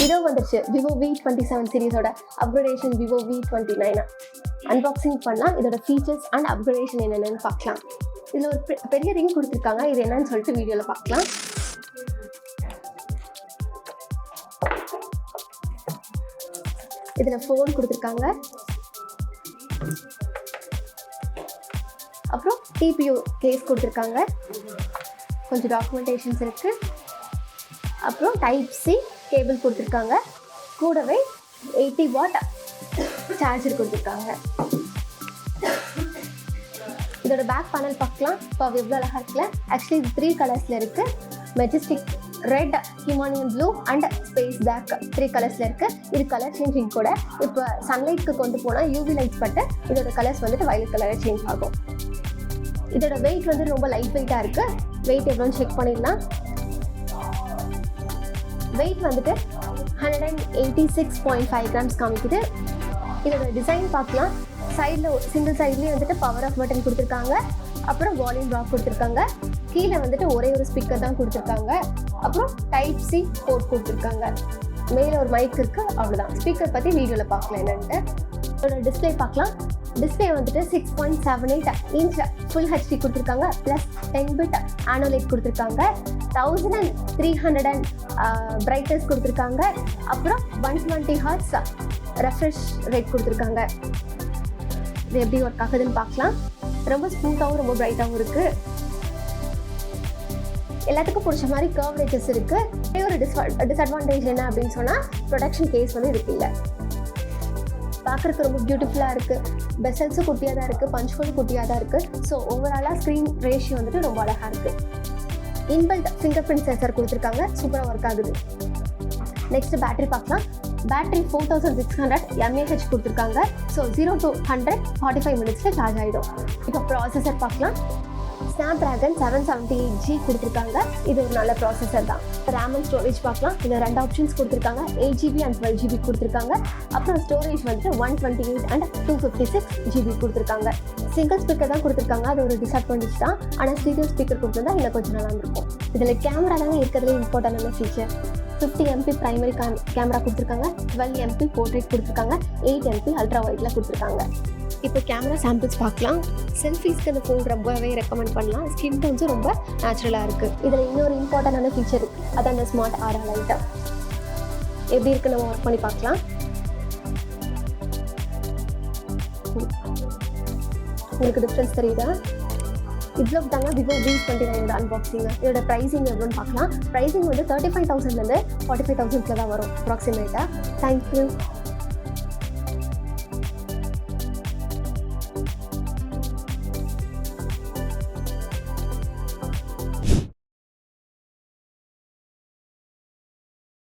இதோ வந்துருச்சு Vivo V27 சீரிஸோட அப்கிரேடேஷன் விவோ V29. அன்பாக்சிங் பண்ணலாம். இதோட ஃபீச்சர்ஸ் அண்ட் அப்கிரேடேஷன் என்னென்னு பார்க்கலாம். இதில் ஒரு பெரிய ரிங் கொடுத்துருக்காங்க. இது என்னன்னு சொல்லிட்டு வீடியோவில் பார்க்கலாம். இதில் ஃபோன் கொடுத்துருக்காங்க. அப்புறம் டிபியூ கேஸ் கொடுத்துருக்காங்க. கொஞ்சம் டாக்குமெண்டேஷன்ஸ் இருக்குது. அப்புறம் டைப் சி கேபிள் கொடுத்துருக்காங்க. கூடவே 80 வாட் சார்ஜர் கொடுத்துருக்காங்க. இதோட பேக் பேனல் பார்க்கலாம். இப்போ எவ்வளோ அழகாக இருக்குல்ல. ஆக்சுவலி இது 3 கலர்ஸில் இருக்குது. Majestic red, Himalayan blue and space black 3 கலர்ஸில் இருக்குது. இது கலர் சேஞ்சிங் கூட. இப்போ சன்லைட்க்கு கொண்டு போனால் யூவி லைட்ஸ் பட்டு இதோட கலர்ஸ் வந்துட்டு வயலட் கலராக சேஞ்ச் ஆகும். இதோட வெயிட் வந்து ரொம்ப லைட் வெயிட்டாக இருக்குது. வெயிட் எவ்வளோன்னு செக் பண்ணிடலாம். வெயிட் வந்துட்டு 186.5 கிராம்ஸ் காமிக்குது. இதோட டிசைன் பார்க்கலாம். சைடில் சிங்கிள் சைட்லேயே வந்துட்டு பவர் ஆஃப் பட்டன் கொடுத்துருக்காங்க. அப்புறம் வால்யூம் லாக் கொடுத்துருக்காங்க. கீழே வந்துட்டு ஒரே ஒரு ஸ்பீக்கர் தான் கொடுத்துருக்காங்க. அப்புறம் டைப் சி போர்ட் கொடுத்துருக்காங்க. மேலே ஒரு மைக் இருக்குது. அவ்வளோதான். ஸ்பீக்கர் பற்றி வீடியோவில் பார்க்கலாம் என்னென்ட்டு. இதோட டிஸ்பிளே பார்க்கலாம். டிஸ்பிளே வந்துட்டு 6.78 இன்ச் ஃபுல் ஹெச்டி கொடுத்துருக்காங்க. ப்ளஸ் 10 பிட் ஆனோலைட் கொடுத்துருக்காங்க. 1300 பிரைட்னஸ் கொடுத்துருக்காங்க. அப்புறம் 120 ஹர்ட்ஸ் ரெஃப்ரெஷ் ரேட் கொடுத்துருக்காங்க. இது எப்படி ஒர்க் ஆகுதுன்னு பார்க்கலாம். ரொம்ப ஸ்மூத்தாகவும் ரொம்ப பிரைட்டாகவும் இருக்குது. எல்லாத்துக்கும் பிடிச்ச மாதிரி கர்வ் இருக்குது. ஒரு டிஸ்அட்வான்டேஜ் என்ன அப்படின்னு சொன்னால் ப்ரொடக்ஷன் கேஸ் வந்து இருக்கு இல்லை. பார்க்குறதுக்கு ரொம்ப பியூட்டிஃபுல்லாக இருக்குது. பெசல்ஸும் குட்டியாக தான் இருக்குது. பஞ்ச் ஹோல் குட்டியாக தான் இருக்குது. ஸோ ஓவராலாக ஸ்க்ரீன் ரேஷியோ வந்துட்டு ரொம்ப அழகாக இருக்குது. இன்பில்ட் ஃபிங்கர் பிரிண்ட் சென்சர் கொடுத்துருக்காங்க. சூப்பராக ஒர்க் ஆகுது. நெக்ஸ்ட் பேட்டரி பார்க்கலாம். பேட்டரி 4600 mAh கொடுத்துருக்காங்க. ஸோ 0 to 100 45 மினிட்ஸில் சார்ஜ் ஆகிடும். இப்போ ப்ராசஸர் பார்க்கலாம். ஸ்னாப்ட்ராகன் 778G கொடுத்துருக்காங்க. இது ஒரு நல்ல ப்ராசஸர் தான். ரேம் அண்ட் ஸ்டோரேஜ் பார்க்கலாம். இதில் 2 ஆப்ஷன்ஸ் கொடுத்துருக்காங்க. 8GB அண்ட் 12GB கொடுத்துருக்காங்க. அப்புறம் ஸ்டோரேஜ் வந்துட்டு 128 அண்ட் 256GB கொடுத்துருக்காங்க. சிங்கிள் ஸ்பீக்கர் தான் கொடுத்துருக்காங்க. அது ஒரு டிஸ்அட்வான்டேஜ் தான். ஆனால் ஸ்டீரியோ ஸ்பீக்கர் கொடுத்துருந்தா இன்னும் கொஞ்சம் நல்லா இருக்கும். இதில் கேமரா தாங்க இருக்கிறதுலே இம்பார்ட்டன்டான ஃபீச்சர். 50 MP பிரைமரி கேமரா கொடுத்துருக்காங்க. 12 MP போர்ட்ரேட் கொடுத்துருக்காங்க. 8 MP அல்ட்ரா வைட்ல கொடுத்துருக்காங்க. இப்போ கேமரா சாம்பிள்ஸ் பார்க்கலாம். செல்ஃபீஸ்க்கு அந்த ஃபோன் ரொம்பவே ரெக்கமெண்ட் பண்ணலாம். ஸ்கின் டோன்ஸும் ரொம்ப நேச்சுரலாக இருக்குது. இதில் இன்னொரு இம்பார்ட்டண்டான ஃபீச்சர் இருக்குது. அது அந்த ஸ்மார்ட் ஆரா லைட்டை எப்படி இருக்குது நம்ம ஒர்க் பண்ணி பார்க்கலாம். உங்களுக்கு டிஃப்ரென்ஸ் தெரியுதா? இவ்வளோ தாங்க விவோ V29 அன்பாக்சிங். இதோட ப்ரைஸிங் எவ்வளோன்னு பார்க்கலாம். ப்ரைஸிங் வந்து 35,000லேருந்து 45,000 தான் வரும் அப்ராக்சிமேட்டாக. தேங்க்யூ.